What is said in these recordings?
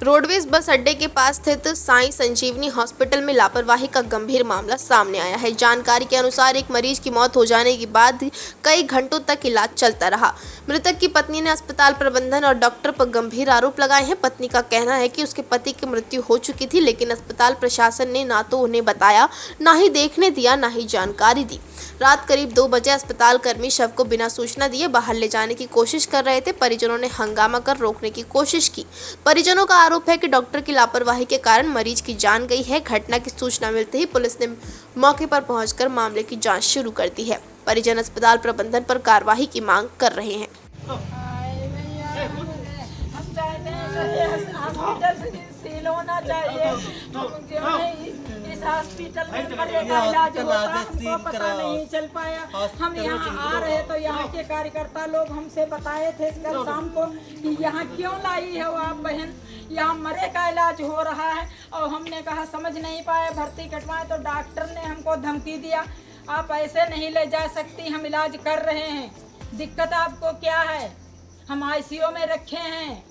Roadways bus अड्डे के पास स्थित साईं संजीवनी हॉस्पिटल में लापरवाही का गंभीर मामला सामने आया है। जानकारी के अनुसार एक मरीज की मौत हो जाने के बाद कई घंटों तक इलाज चलता रहा। मृतक की पत्नी ने अस्पताल प्रबंधन और डॉक्टर पर गंभीर आरोप लगाए हैं। पत्नी का कहना है कि उसके पति की मृत्यु हो चुकी थी, लेकिन अस्पताल प्रशासन ने ना तो उन्हें बताया, ना ही देखने दिया, ना ही जानकारी दी। रात करीब 2 बजे अस्पताल कर्मी शव को बिना सूचना दिए बाहर ले जाने की कोशिश कर रहे थे। परिजनों ने हंगामा कर रोकने की कोशिश की। परिजनों का आरोप है कि डॉक्टर की लापरवाही के कारण मरीज की जान गई है। घटना की सूचना मिलते ही पुलिस ने मौके पर पहुंचकर मामले की जांच शुरू कर दी है। परिजन अस्पताल प्रबंधन पर कार्रवाई की मांग कर रहे हैं। हम चाहते हैं हॉस्पिटल सील होना चाहिए। इस हॉस्पिटल में मरे का इलाज होता, हमको पता नहीं चल पाया। हम यहाँ आ रहे तो यहाँ के कार्यकर्ता लोग हमसे बताए थे कल शाम को कि यहाँ क्यों लाई है वो आप बहन, यहाँ मरे का इलाज हो रहा है। और हमने कहा समझ नहीं पाए, भर्ती कटवाएं तो डॉक्टर ने हमको धमकी दिया, आप ऐसे नहीं ले जा सकती, हम इलाज कर रहे हैं, दिक्कत आपको क्या है, हम आईसीयू में रखे हैं।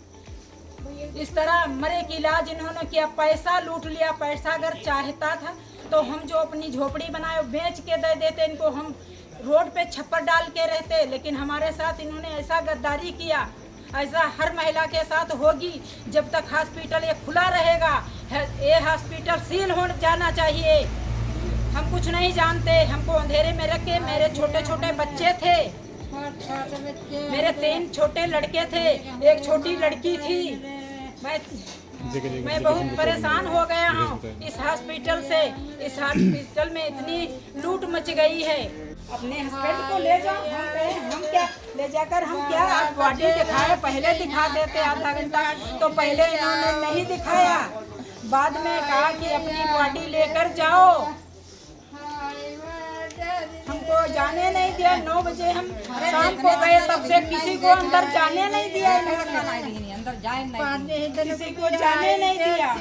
इस तरह मरे की इलाज इन्होंने किया, पैसा लूट लिया। पैसा अगर चाहता था तो हम जो अपनी झोपड़ी बनाए बेच के दे देते इनको, हम रोड पे छप्पर डाल के रहते, लेकिन हमारे साथ इन्होंने ऐसा गद्दारी किया। ऐसा हर महिला के साथ होगी जब तक हॉस्पिटल ये खुला रहेगा। ये हॉस्पिटल सील हो जाना चाहिए। हम कुछ नहीं जानते, हमको अंधेरे में रख के, मेरे छोटे छोटे बच्चे थे, मेरे 3 छोटे लड़के थे, एक छोटी लड़की थी। मैं बहुत परेशान हो गया हूँ इस हॉस्पिटल से। इस हॉस्पिटल में इतनी लूट मच गई है। अपने हस्बैंड को ले जाओ, हम क्या ले जाकर हम क्या बॉडी दिखाए, पहले दिखा देते आधा घंटा, तो पहले इन्होंने नहीं दिखाया। बाद में कहा कि अपनी बॉडी लेकर जाओ, हमको जाने नहीं दिया। 9 बजे हम शाम को गए, तब से किसी को अंदर जाने नहीं दिया, अंदर किसी को जाने नहीं दिया।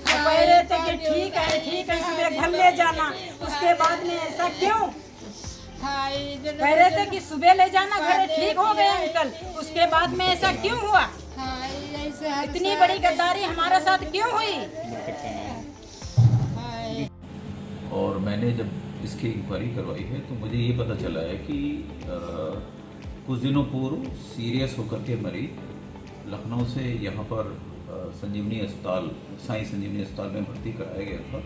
कह रहे थे कि ठीक है सुबह घर ले जाना, उसके बाद में ऐसा क्यों? कह रहे थे कि सुबह ले जाना घर, ठीक हो गए अंकल, उसके बाद में ऐसा क्यों हुआ? इतनी बड़ी गद्दारी हमारे साथ क्यों हुई? और मैंने जब इसकी इंक्वायरी करवाई है तो मुझे ये पता चला है कि कुछ दिनों पूर्व सीरियस होकर के मरीज लखनऊ से यहाँ पर संजीवनी अस्पताल, साईं संजीवनी अस्पताल में भर्ती कराया गया था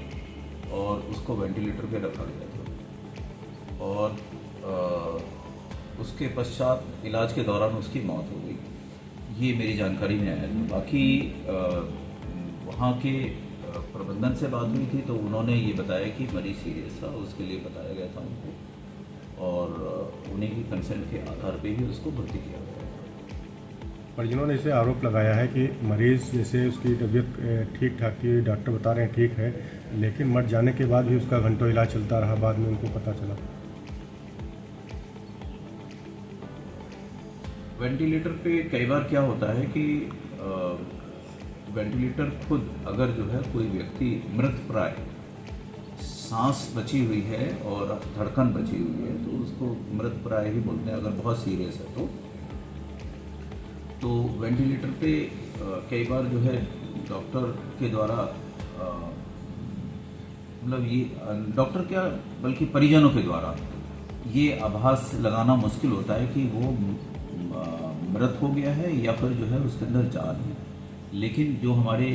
और उसको वेंटिलेटर पे रखा गया था और उसके पश्चात इलाज के दौरान उसकी मौत हो गई। ये मेरी जानकारी में आया है। बाकी वहाँ के प्रबंधन से बात हुई थी तो उन्होंने ये बताया कि मरीज सीरियस था, उसके लिए बताया गया था उनको और उन्हीं की कंसेंट के आधार पे ही उसको भर्ती किया गया था। परिजनों ने इसे आरोप लगाया है कि मरीज जैसे उसकी तबीयत ठीक ठाक थी, डॉक्टर बता रहे हैं ठीक है, लेकिन मर जाने के बाद भी उसका घंटों इलाज चलता रहा, बाद में उनको पता चला। वेंटिलेटर पे कई बार क्या होता है कि वेंटिलेटर खुद अगर जो है कोई व्यक्ति मृत प्राय, सांस बची हुई है और धड़कन बची हुई है तो उसको मृत प्राय ही बोलते हैं। अगर बहुत सीरियस है तो वेंटिलेटर पे कई बार जो है डॉक्टर के द्वारा मतलब ये डॉक्टर क्या बल्कि परिजनों के द्वारा ये आभास लगाना मुश्किल होता है कि वो मृत हो गया है या फिर जो है उसके अंदर जान है। लेकिन जो हमारे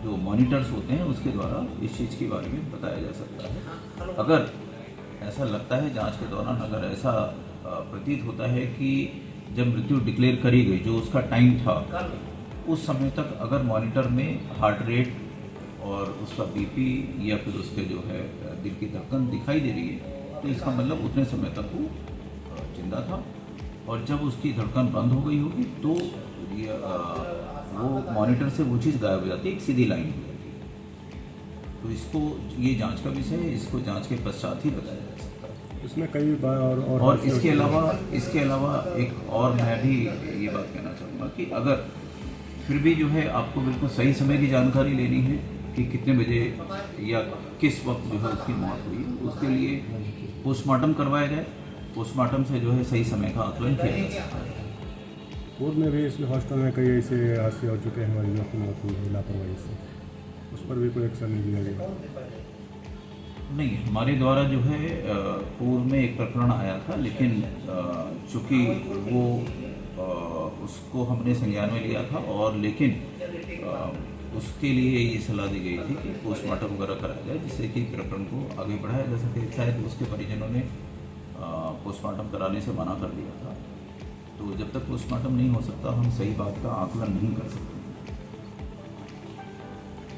जो मॉनिटर्स होते हैं उसके द्वारा इस चीज़ के बारे में बताया जा सकता है। अगर ऐसा लगता है जांच के दौरान, अगर ऐसा प्रतीत होता है कि जब मृत्यु डिक्लेयर करी गई जो उसका टाइम था उस समय तक अगर मॉनिटर में हार्ट रेट और उसका बीपी या फिर उसके जो है दिल की धड़कन दिखाई दे रही है तो इसका मतलब उतने समय तक वो जिंदा था। और जब उसकी धड़कन बंद हो गई होगी तो वो मॉनिटर से वो चीज़ गायब हो जाती है, एक सीधी लाइन हो जाती है। तो इसको ये जांच का विषय है, इसको जांच के पश्चात ही बताया जा सकता है। इसमें कई बार और इसके अलावा एक और मैं भी ये बात कहना चाहूँगा कि अगर फिर भी जो है आपको बिल्कुल सही समय की जानकारी लेनी है कि कितने बजे या किस वक्त जो है उसकी मौत हुई, उसके लिए पोस्टमार्टम करवाया जाए। पोस्टमार्टम से जो है सही समय का आकलन किया जा सकता है। पूर्व में भी इस हॉस्टल में कई ऐसे हादसे हो चुके हैं, मरीजों की मौत हुई है लापरवाही से, उस पर भी कोई एक्शन नहीं लिया गया। नहीं, हमारे द्वारा जो है पूर्व में एक प्रकरण आया था, लेकिन चूँकि वो उसको हमने संज्ञान में लिया था, और लेकिन उसके लिए ये सलाह दी गई थी कि पोस्टमार्टम वगैरह कराया जाए, जिससे कि प्रकरण को आगे बढ़ाया जा सके। शायद उसके परिजनों ने पोस्टमार्टम कराने से मना कर दिया था, तो जब तक पोस्टमार्टम नहीं हो सकता हम सही बात का आकलन नहीं कर सकते।